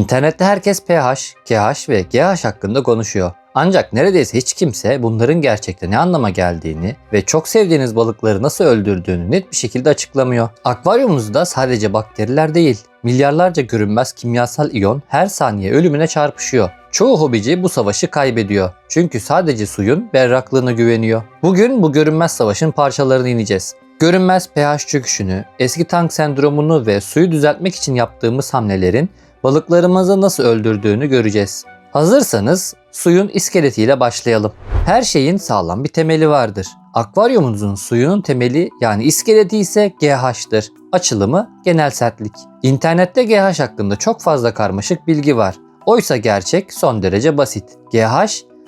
İnternette herkes pH, KH ve GH hakkında konuşuyor. Ancak neredeyse hiç kimse bunların gerçekte ne anlama geldiğini ve çok sevdiğiniz balıkları nasıl öldürdüğünü net bir şekilde açıklamıyor. Akvaryumumuzda sadece bakteriler değil, milyarlarca görünmez kimyasal iyon her saniye ölümüne çarpışıyor. Çoğu hobici bu savaşı kaybediyor. Çünkü sadece suyun berraklığına güveniyor. Bugün bu görünmez savaşın parçalarını ineceğiz. Görünmez pH çöküşünü, eski tank sendromunu ve suyu düzeltmek için yaptığımız hamlelerin balıklarımızı nasıl öldürdüğünü göreceğiz. Hazırsanız suyun iskeletiyle başlayalım. Her şeyin sağlam bir temeli vardır. Akvaryumunuzun suyunun temeli yani iskeleti ise GH'tır. Açılımı genel sertlik. İnternette GH hakkında çok fazla karmaşık bilgi var. Oysa gerçek son derece basit. GH,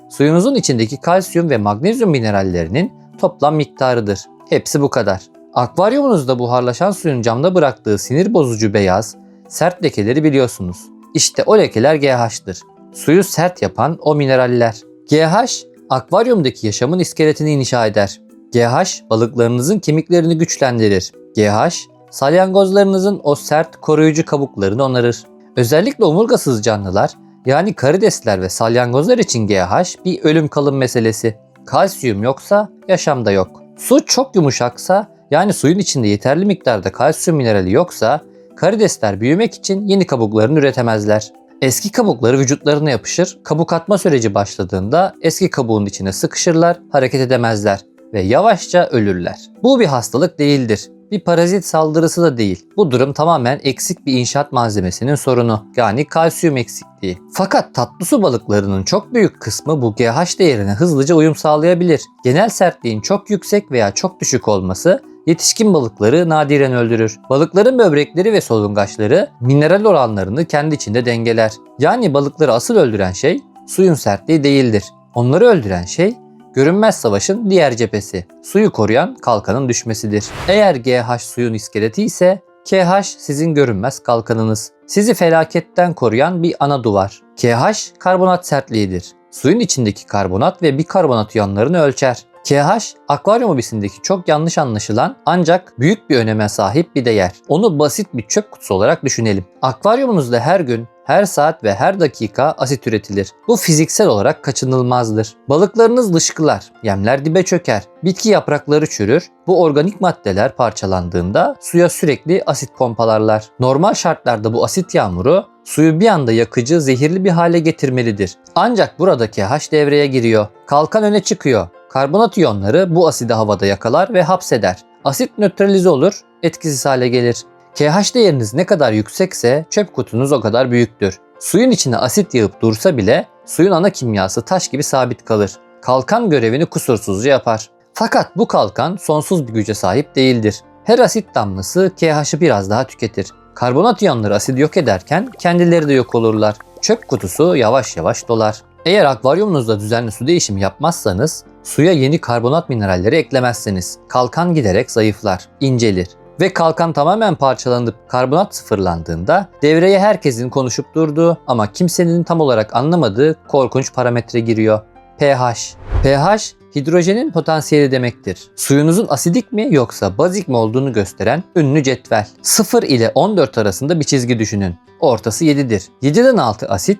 suyunuzun içindeki kalsiyum ve magnezyum minerallerinin toplam miktarıdır. Hepsi bu kadar. Akvaryumunuzda buharlaşan suyun camda bıraktığı sinir bozucu beyaz, sert lekeleri biliyorsunuz. İşte o lekeler GH'tır. Suyu sert yapan o mineraller. GH, akvaryumdaki yaşamın iskeletini inşa eder. GH, balıklarınızın kemiklerini güçlendirir. GH, salyangozlarınızın o sert koruyucu kabuklarını onarır. Özellikle omurgasız canlılar, yani karidesler ve salyangozlar için GH bir ölüm kalım meselesi. Kalsiyum yoksa yaşam da yok. Su çok yumuşaksa, yani suyun içinde yeterli miktarda kalsiyum minerali yoksa, karidesler büyümek için yeni kabuklarını üretemezler. Eski kabukları vücutlarına yapışır, kabuk atma süreci başladığında eski kabuğun içine sıkışırlar, hareket edemezler ve yavaşça ölürler. Bu bir hastalık değildir. Bir parazit saldırısı da değil. Bu durum tamamen eksik bir inşaat malzemesinin sorunu. Yani kalsiyum eksikliği. Fakat tatlı su balıklarının çok büyük kısmı bu GH değerine hızlıca uyum sağlayabilir. Genel sertliğin çok yüksek veya çok düşük olması yetişkin balıkları nadiren öldürür. Balıkların böbrekleri ve solungaçları mineral oranlarını kendi içinde dengeler. Yani balıkları asıl öldüren şey suyun sertliği değildir. Onları öldüren şey görünmez savaşın diğer cephesi. Suyu koruyan kalkanın düşmesidir. Eğer GH suyun iskeleti ise KH sizin görünmez kalkanınız. Sizi felaketten koruyan bir ana duvar. KH karbonat sertliğidir. Suyun içindeki karbonat ve bikarbonat iyonlarını ölçer. KH, akvaryum hobisindeki çok yanlış anlaşılan ancak büyük bir öneme sahip bir değer. Onu basit bir çöp kutusu olarak düşünelim. Akvaryumunuzda her gün, her saat ve her dakika asit üretilir. Bu fiziksel olarak kaçınılmazdır. Balıklarınız dışkılar, yemler dibe çöker, bitki yaprakları çürür. Bu organik maddeler parçalandığında suya sürekli asit pompalarlar. Normal şartlarda bu asit yağmuru suyu bir anda yakıcı, zehirli bir hale getirmelidir. Ancak burada KH devreye giriyor. Kalkan öne çıkıyor. Karbonat iyonları bu asidi havada yakalar ve hapseder. Asit nötralize olur, etkisiz hale gelir. KH değeriniz ne kadar yüksekse çöp kutunuz o kadar büyüktür. Suyun içine asit yağıp dursa bile suyun ana kimyası taş gibi sabit kalır. Kalkan görevini kusursuzca yapar. Fakat bu kalkan sonsuz bir güce sahip değildir. Her asit damlası KH'ı biraz daha tüketir. Karbonat iyonları asidi yok ederken kendileri de yok olurlar. Çöp kutusu yavaş yavaş dolar. Eğer akvaryumunuzda düzenli su değişimi yapmazsanız, suya yeni karbonat mineralleri eklemezseniz kalkan giderek zayıflar, incelir. Ve kalkan tamamen parçalanıp karbonat sıfırlandığında devreye herkesin konuşup durduğu ama kimsenin tam olarak anlamadığı korkunç parametre giriyor. pH. pH, hidrojenin potansiyeli demektir. Suyunuzun asidik mi yoksa bazik mi olduğunu gösteren ünlü cetvel. 0 ile 14 arasında bir çizgi düşünün. Ortası 7'dir. 7'den altı asit,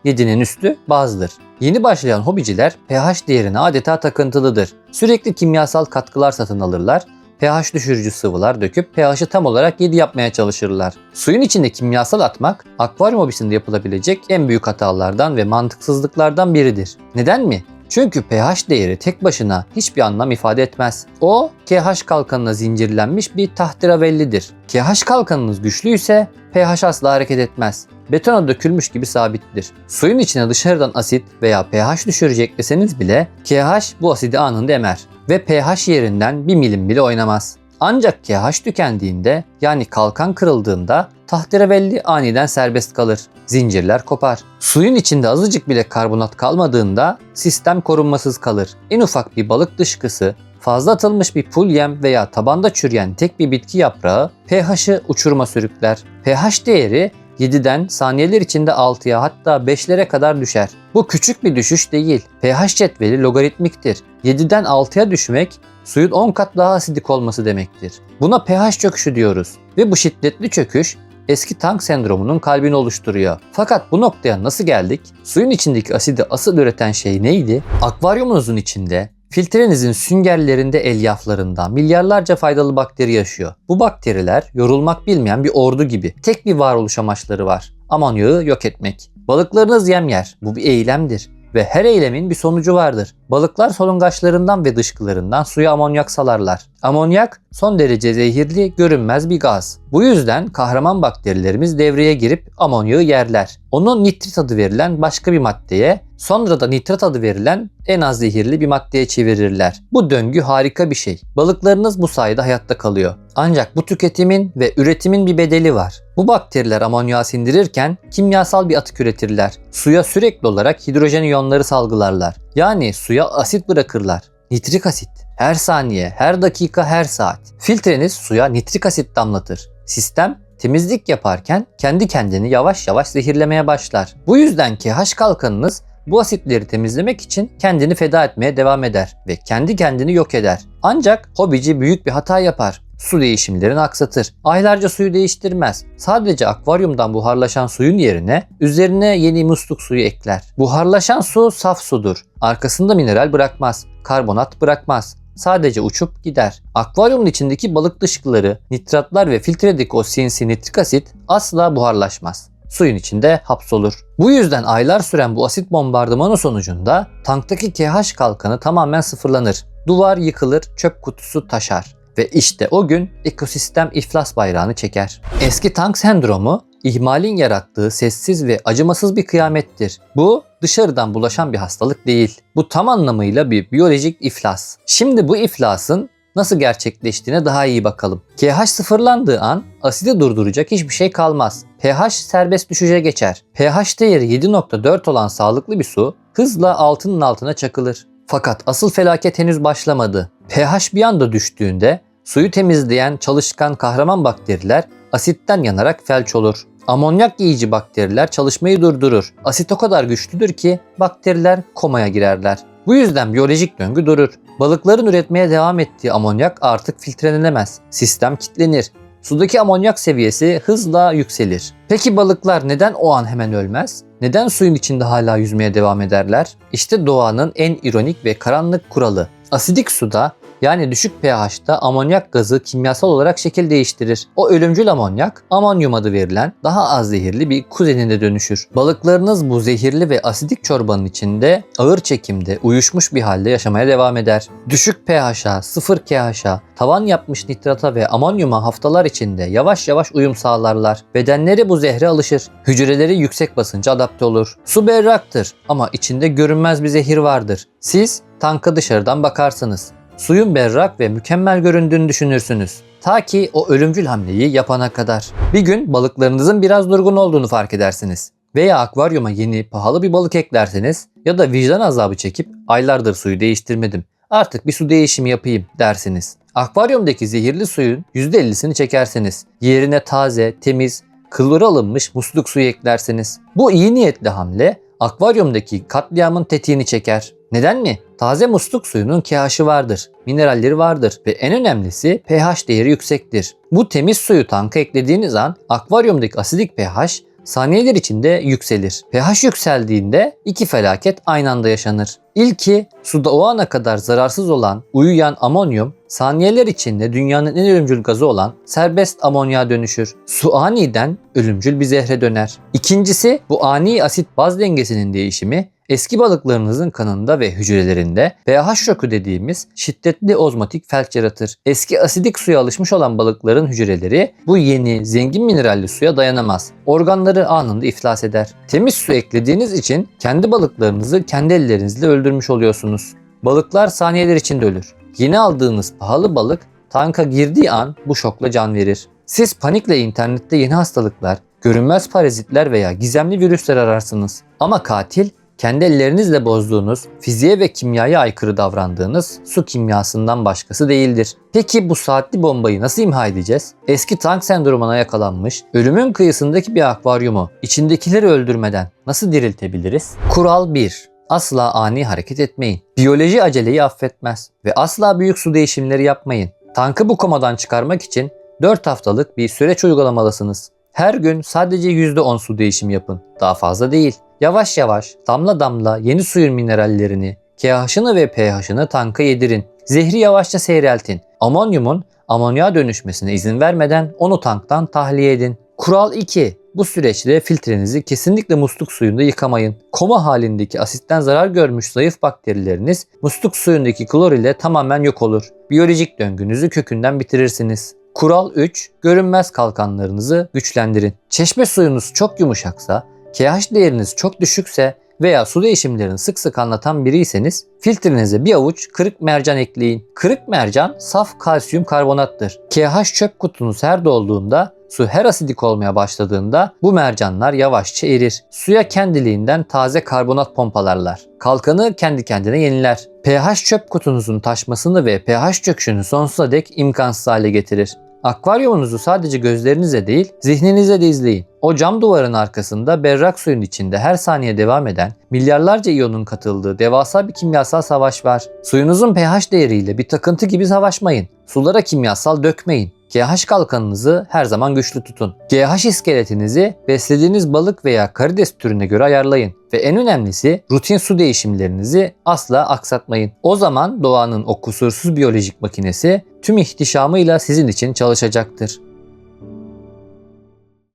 7'nin üstü bazdır. Yeni başlayan hobiciler pH değerine adeta takıntılıdır. Sürekli kimyasal katkılar satın alırlar. pH düşürücü sıvılar döküp pH'ı tam olarak 7 yapmaya çalışırlar. Suyun içinde kimyasal atmak akvaryum hobisinde yapılabilecek en büyük hatalardan ve mantıksızlıklardan biridir. Neden mi? Çünkü pH değeri tek başına hiçbir anlam ifade etmez. O, KH kalkanına zincirlenmiş bir tahterevallidir. KH kalkanınız güçlüyse pH asla hareket etmez. Betona dökülmüş gibi sabittir. Suyun içine dışarıdan asit veya pH düşürücü ekleseniz bile KH bu asidi anında emer ve pH yerinden bir milim bile oynamaz. Ancak KH tükendiğinde yani kalkan kırıldığında tahterevalli aniden serbest kalır. Zincirler kopar. Suyun içinde azıcık bile karbonat kalmadığında sistem korunmasız kalır. En ufak bir balık dışkısı, fazla atılmış bir pul yem veya tabanda çürüyen tek bir bitki yaprağı pH'ı uçuruma sürükler. pH değeri 7'den saniyeler içinde 6'ya hatta 5'lere kadar düşer. Bu küçük bir düşüş değil. pH cetveli logaritmiktir. 7'den 6'ya düşmek suyun 10 kat daha asidik olması demektir. Buna pH çöküşü diyoruz ve bu şiddetli çöküş eski tank sendromunun kalbini oluşturuyor. Fakat bu noktaya nasıl geldik? Suyun içindeki asidi asıl üreten şey neydi? Akvaryumunuzun içinde filtrenizin süngerlerinde elyaflarından milyarlarca faydalı bakteri yaşıyor. Bu bakteriler yorulmak bilmeyen bir ordu gibi. Tek bir varoluş amaçları var: amonyağı yok etmek. Balıklarınız yem yer. Bu bir eylemdir. Ve her eylemin bir sonucu vardır. Balıklar solungaçlarından ve dışkılarından suya amonyak salarlar. Amonyak son derece zehirli, görünmez bir gaz. Bu yüzden kahraman bakterilerimiz devreye girip amonyağı yerler. Onun nitrit adı verilen başka bir maddeye, sonra da nitrat adı verilen en az zehirli bir maddeye çevirirler. Bu döngü harika bir şey. Balıklarınız bu sayede hayatta kalıyor. Ancak bu tüketimin ve üretimin bir bedeli var. Bu bakteriler amonyağı sindirirken kimyasal bir atık üretirler. Suya sürekli olarak hidrojen iyonları salgılarlar. Yani suya asit bırakırlar. Nitrik asit. Her saniye, her dakika, her saat. Filtreniz suya nitrik asit damlatır. Sistem temizlik yaparken kendi kendini yavaş yavaş zehirlemeye başlar. Bu yüzden KH kalkanınız bu asitleri temizlemek için kendini feda etmeye devam eder ve kendi kendini yok eder. Ancak hobici büyük bir hata yapar. Su değişimlerini aksatır. Aylarca suyu değiştirmez. Sadece akvaryumdan buharlaşan suyun yerine üzerine yeni musluk suyu ekler. Buharlaşan su saf sudur. Arkasında mineral bırakmaz. Karbonat bırakmaz. Sadece uçup gider. Akvaryumun içindeki balık dışkıları, nitratlar ve filtredeki o sinsi nitrik asit asla buharlaşmaz. Suyun içinde hapsolur. Bu yüzden aylar süren bu asit bombardımanı sonucunda tanktaki KH kalkanı tamamen sıfırlanır. Duvar yıkılır, çöp kutusu taşar. Ve işte o gün ekosistem iflas bayrağını çeker. Eski tank sendromu ihmalin yarattığı sessiz ve acımasız bir kıyamettir. Bu dışarıdan bulaşan bir hastalık değil. Bu tam anlamıyla bir biyolojik iflas. Şimdi bu iflasın nasıl gerçekleştiğine daha iyi bakalım. KH sıfırlandığı an asidi durduracak hiçbir şey kalmaz. pH serbest düşüşe geçer. pH değeri 7.4 olan sağlıklı bir su hızla altının altına çakılır. Fakat asıl felaket henüz başlamadı. pH bir anda düştüğünde suyu temizleyen çalışkan kahraman bakteriler asitten yanarak felç olur. Amonyak yiyici bakteriler çalışmayı durdurur. Asit o kadar güçlüdür ki bakteriler komaya girerler. Bu yüzden biyolojik döngü durur. Balıkların üretmeye devam ettiği amonyak artık filtrelenemez. Sistem kilitlenir. Sudaki amonyak seviyesi hızla yükselir. Peki balıklar neden o an hemen ölmez? Neden suyun içinde hala yüzmeye devam ederler? İşte doğanın en ironik ve karanlık kuralı. Asidik suda, yani düşük pH'ta amonyak gazı kimyasal olarak şekil değiştirir. O ölümcül amonyak, amonyum adı verilen daha az zehirli bir kuzenine dönüşür. Balıklarınız bu zehirli ve asidik çorbanın içinde ağır çekimde uyuşmuş bir halde yaşamaya devam eder. Düşük pH'a, sıfır KH'a, tavan yapmış nitrata ve amonyuma haftalar içinde yavaş yavaş uyum sağlarlar. Bedenleri bu zehre alışır. Hücreleri yüksek basınca adapte olur. Su berraktır ama içinde görünmez bir zehir vardır. Siz tanka dışarıdan bakarsınız. Suyun berrak ve mükemmel göründüğünü düşünürsünüz. Ta ki o ölümcül hamleyi yapana kadar. Bir gün balıklarınızın biraz durgun olduğunu fark edersiniz. Veya akvaryuma yeni, pahalı bir balık eklersiniz ya da vicdan azabı çekip aylardır suyu değiştirmedim, artık bir su değişimi yapayım dersiniz. Akvaryumdaki zehirli suyun %50'sini çekersiniz. Yerine taze, temiz, klorü alınmış musluk suyu eklersiniz. Bu iyi niyetli hamle akvaryumdaki katliamın tetiğini çeker. Neden mi? Taze musluk suyunun KH'ı vardır, mineralleri vardır ve en önemlisi pH değeri yüksektir. Bu temiz suyu tanka eklediğiniz an akvaryumdaki asidik pH saniyeler içinde yükselir. pH yükseldiğinde iki felaket aynı anda yaşanır. İlki, suda o ana kadar zararsız olan uyuyan amonyum saniyeler içinde dünyanın en ölümcül gazı olan serbest amonyağa dönüşür. Su aniden ölümcül bir zehre döner. İkincisi, bu ani asit baz dengesinin değişimi eski balıklarınızın kanında ve hücrelerinde pH şoku dediğimiz şiddetli ozmotik felç yaratır. Eski asidik suya alışmış olan balıkların hücreleri bu yeni zengin mineralli suya dayanamaz. Organları anında iflas eder. Temiz su eklediğiniz için kendi balıklarınızı kendi ellerinizle öldürmüş oluyorsunuz. Balıklar saniyeler içinde ölür. Yeni aldığınız pahalı balık tanka girdiği an bu şokla can verir. Siz panikle internette yeni hastalıklar, görünmez parazitler veya gizemli virüsler ararsınız. Ama katil kendi ellerinizle bozduğunuz, fiziğe ve kimyaya aykırı davrandığınız su kimyasından başkası değildir. Peki bu saatli bombayı nasıl imha edeceğiz? Eski tank sendromuna yakalanmış, ölümün kıyısındaki bir akvaryumu içindekileri öldürmeden nasıl diriltebiliriz? Kural 1. Asla ani hareket etmeyin. Biyoloji aceleyi affetmez ve asla büyük su değişimleri yapmayın. Tankı bu komadan çıkarmak için 4 haftalık bir süreç uygulamalısınız. Her gün sadece %10 su değişimi yapın. Daha fazla değil. Yavaş yavaş, damla damla yeni suyun minerallerini, KH'ını ve pH'ını tanka yedirin. Zehri yavaşça seyreltin. Amonyumun amonyağa dönüşmesine izin vermeden onu tanktan tahliye edin. Kural 2. Bu süreçte filtrenizi kesinlikle musluk suyunda yıkamayın. Koma halindeki asitten zarar görmüş zayıf bakterileriniz musluk suyundaki klor ile tamamen yok olur. Biyolojik döngünüzü kökünden bitirirsiniz. Kural 3. Görünmez kalkanlarınızı güçlendirin. Çeşme suyunuz çok yumuşaksa, KH değeriniz çok düşükse veya su değişimlerini sık sık anlatan biriyseniz filtrenize bir avuç kırık mercan ekleyin. Kırık mercan saf kalsiyum karbonattır. KH çöp kutunuz her dolduğunda, su her asidik olmaya başladığında bu mercanlar yavaşça erir. Suya kendiliğinden taze karbonat pompalarlar. Kalkanı kendi kendine yeniler. pH çöp kutunuzun taşmasını ve pH çöküşünü sonsuza dek imkansız hale getirir. Akvaryumunuzu sadece gözlerinizle değil, zihninize de izleyin. O cam duvarın arkasında berrak suyun içinde her saniye devam eden milyarlarca iyonun katıldığı devasa bir kimyasal savaş var. Suyunuzun pH değeriyle bir takıntı gibi savaşmayın. Sulara kimyasal dökmeyin. KH kalkanınızı her zaman güçlü tutun. GH iskeletinizi beslediğiniz balık veya karides türüne göre ayarlayın. Ve en önemlisi rutin su değişimlerinizi asla aksatmayın. O zaman doğanın o kusursuz biyolojik makinesi tüm ihtişamıyla sizin için çalışacaktır.